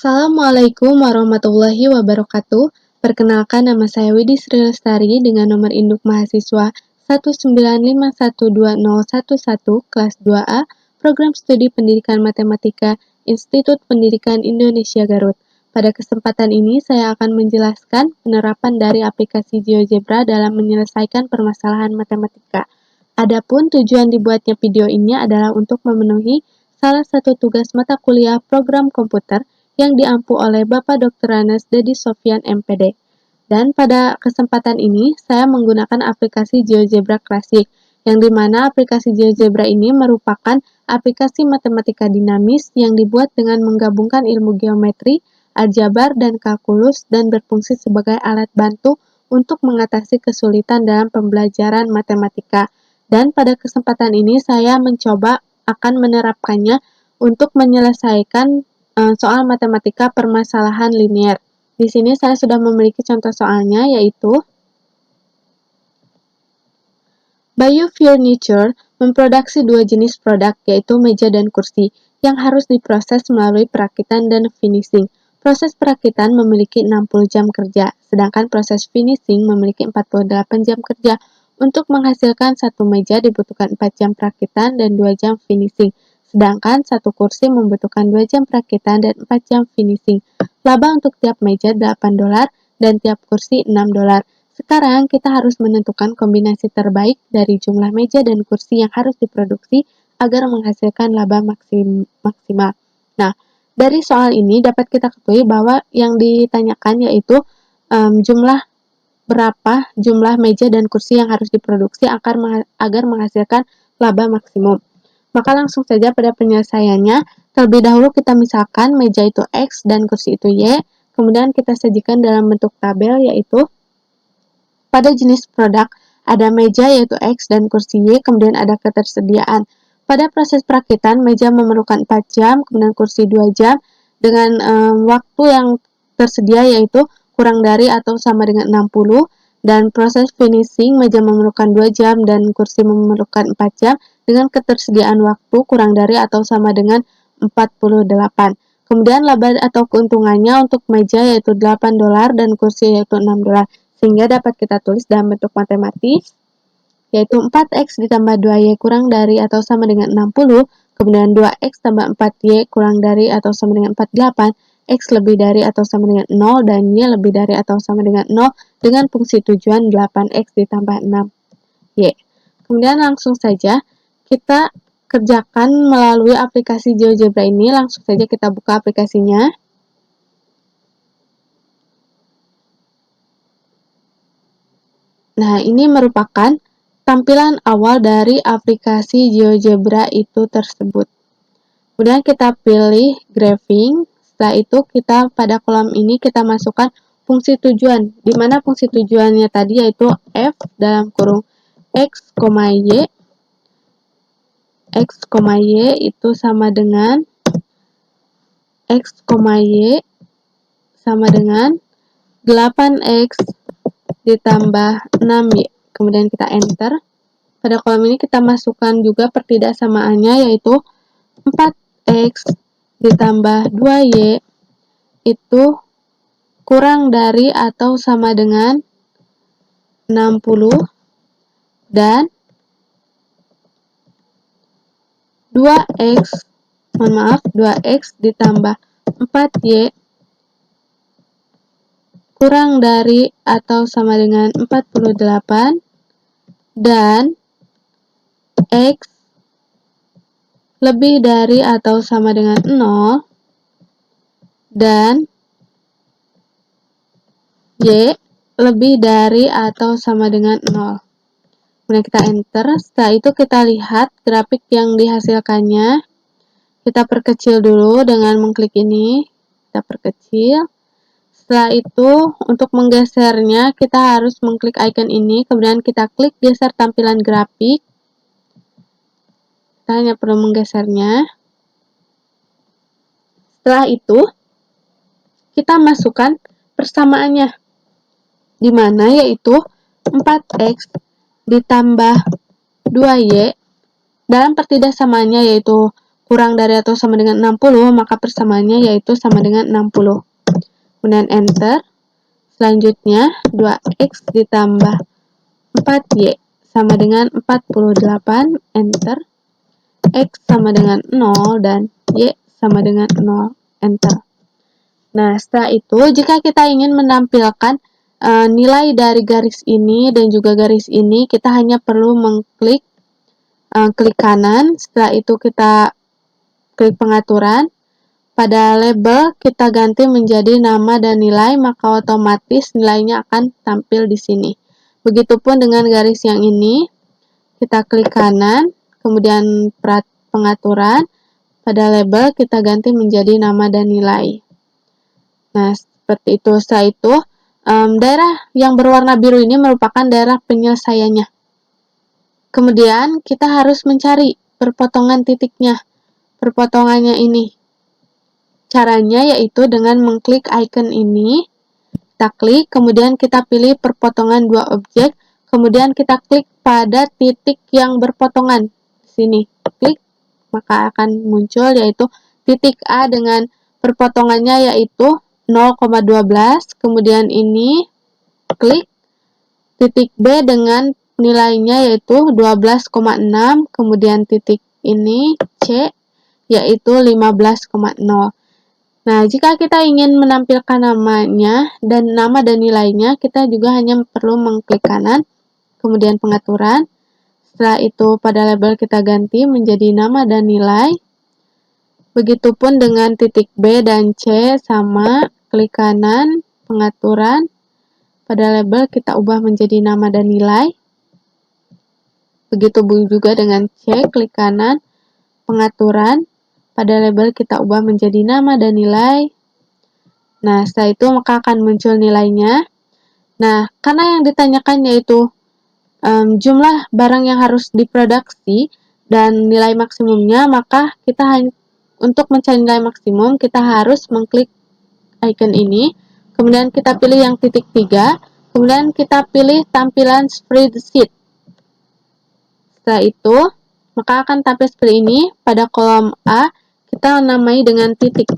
Assalamualaikum warahmatullahi wabarakatuh. Perkenalkan, nama saya Widi Sri Lestari dengan nomor induk mahasiswa 195120111 kelas 2A, Program Studi Pendidikan Matematika Institut Pendidikan Indonesia Garut. Pada kesempatan ini saya akan menjelaskan penerapan dari aplikasi GeoGebra dalam menyelesaikan permasalahan matematika. Adapun tujuan dibuatnya video ini adalah untuk memenuhi salah satu tugas mata kuliah program komputer yang diampu oleh Bapak Dr. Anas Dedi Sofyan MPD. Dan pada kesempatan ini, saya menggunakan aplikasi GeoGebra Classic, yang dimana aplikasi GeoGebra ini merupakan aplikasi matematika dinamis yang dibuat dengan menggabungkan ilmu geometri, aljabar, dan kalkulus, dan berfungsi sebagai alat bantu untuk mengatasi kesulitan dalam pembelajaran matematika. Dan pada kesempatan ini, saya mencoba akan menerapkannya untuk menyelesaikan soal matematika permasalahan linier. Di sini saya sudah memiliki contoh soalnya, yaitu Bayu Furniture memproduksi dua jenis produk, yaitu meja dan kursi, yang harus diproses melalui perakitan dan finishing. Proses perakitan memiliki 60 jam kerja, sedangkan proses finishing memiliki 48 jam kerja. Untuk menghasilkan satu meja dibutuhkan 4 jam perakitan dan 2 jam finishing. Sedangkan satu kursi membutuhkan 2 jam perakitan dan 4 jam finishing. Laba untuk tiap meja $8 dan tiap kursi $6. Sekarang kita harus menentukan kombinasi terbaik dari jumlah meja dan kursi yang harus diproduksi agar menghasilkan laba maksimal. Nah, dari soal ini dapat kita ketahui bahwa yang ditanyakan yaitu berapa jumlah meja dan kursi yang harus diproduksi agar menghasilkan laba maksimum. Maka langsung saja pada penyelesaiannya, terlebih dahulu kita misalkan meja itu X dan kursi itu Y, kemudian kita sajikan dalam bentuk tabel, yaitu pada jenis produk ada meja yaitu X dan kursi Y, kemudian ada ketersediaan. Pada proses perakitan, meja memerlukan 4 jam, kemudian kursi 2 jam, dengan waktu yang tersedia yaitu kurang dari atau sama dengan 60, dan proses finishing meja memerlukan 2 jam dan kursi memerlukan 4 jam, dengan ketersediaan waktu kurang dari atau sama dengan 48. Kemudian laba atau keuntungannya untuk meja yaitu $8 dan kursi yaitu $6. Sehingga dapat kita tulis dalam bentuk matematis, yaitu 4X ditambah 2Y kurang dari atau sama dengan 60, kemudian 2X tambah 4Y kurang dari atau sama dengan 48, X lebih dari atau sama dengan 0, dan Y lebih dari atau sama dengan 0, dengan fungsi tujuan 8X ditambah 6Y. Kemudian langsung saja kita kerjakan melalui aplikasi GeoGebra ini. Langsung saja kita buka aplikasinya. Nah, ini merupakan tampilan awal dari aplikasi GeoGebra itu tersebut. Kemudian kita pilih graphing. Setelah itu kita pada kolom ini kita masukkan fungsi tujuan, di mana fungsi tujuannya tadi yaitu f dalam kurung x, y. X, Y itu sama dengan X, Y sama dengan 8X ditambah 6Y. Kemudian kita enter. Pada kolom ini kita masukkan juga pertidaksamaannya, yaitu 4X ditambah 2Y itu kurang dari atau sama dengan 60, dan 2X ditambah 4Y kurang dari atau sama dengan 48, dan X lebih dari atau sama dengan 0, dan Y lebih dari atau sama dengan 0. Kemudian kita enter. Setelah itu kita lihat grafik yang dihasilkannya. Kita perkecil dulu dengan mengklik ini. Kita perkecil. Setelah itu, untuk menggesernya, kita harus mengklik icon ini. Kemudian kita klik geser tampilan grafik. Kita hanya perlu menggesernya. Setelah itu, kita masukkan persamaannya, di mana yaitu 4X ditambah 2Y dalam pertidaksamaannya yaitu kurang dari atau sama dengan 60, maka persamaannya yaitu sama dengan 60. Kemudian enter. Selanjutnya 2x ditambah 4y sama dengan 48, enter. X sama dengan 0 dan y sama dengan 0, enter. Nah, setelah itu jika kita ingin menampilkan nilai dari garis ini dan juga garis ini, kita hanya perlu mengklik klik kanan. Setelah itu kita klik pengaturan. Pada label kita ganti menjadi nama dan nilai, maka otomatis nilainya akan tampil di sini. Begitupun dengan garis yang ini, kita klik kanan, kemudian pengaturan. Pada label kita ganti menjadi nama dan nilai. Nah, seperti itu. Setelah itu, daerah yang berwarna biru ini merupakan daerah penyelesaiannya. Kemudian, kita harus mencari perpotongan titiknya. Perpotongannya ini. Caranya yaitu dengan mengklik icon ini. Kita klik, kemudian kita pilih perpotongan dua objek. Kemudian kita klik pada titik yang berpotongan. Di sini, klik, maka akan muncul yaitu titik A dengan perpotongannya yaitu 0,12, kemudian ini klik titik B dengan nilainya yaitu 12,6, kemudian titik ini C yaitu 15,0. Nah, jika kita ingin menampilkan namanya dan nama dan nilainya, kita juga hanya perlu mengklik kanan, kemudian pengaturan. Setelah itu pada label kita ganti menjadi nama dan nilai. Begitupun dengan titik B dan C sama, klik kanan, pengaturan. Pada label kita ubah menjadi nama dan nilai. Begitu juga dengan C, klik kanan, pengaturan. Pada label kita ubah menjadi nama dan nilai. Nah, setelah itu maka akan muncul nilainya. Nah, karena yang ditanyakan yaitu jumlah barang yang harus diproduksi dan nilai maksimumnya, maka kita untuk mencari nilai maksimum, kita harus mengklik icon ini, kemudian kita pilih yang titik 3, kemudian kita pilih tampilan spreadsheet. Setelah itu, maka akan tampil seperti ini. Pada kolom A, kita namai dengan titik.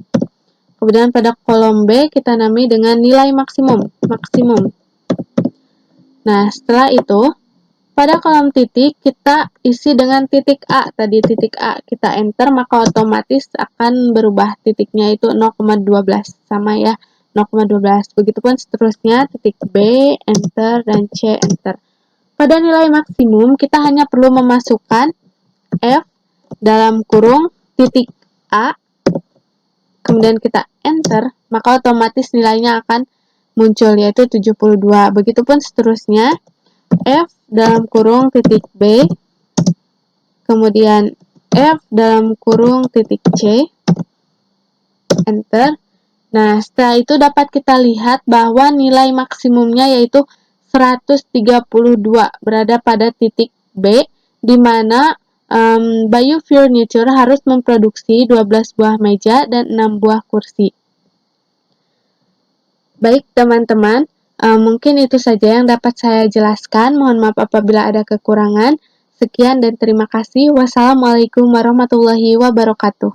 Kemudian pada kolom B, kita namai dengan nilai maksimum. Nah, setelah itu, pada kolom titik, kita isi dengan titik A. Tadi titik A, kita enter, maka otomatis akan berubah titiknya itu 0,12. Sama ya, 0,12. Begitupun seterusnya, titik B, enter, dan C, enter. Pada nilai maksimum, kita hanya perlu memasukkan F dalam kurung titik A, kemudian kita enter, maka otomatis nilainya akan muncul yaitu 72. Begitupun seterusnya, F dalam kurung titik B, kemudian F dalam kurung titik C, enter. Nah, setelah itu dapat kita lihat bahwa nilai maksimumnya yaitu 132 berada pada titik B, di mana Bayu Furniture harus memproduksi 12 buah meja dan 6 buah kursi. Baik teman-teman, mungkin itu saja yang dapat saya jelaskan. Mohon maaf apabila ada kekurangan. Sekian dan terima kasih. Wassalamualaikum warahmatullahi wabarakatuh.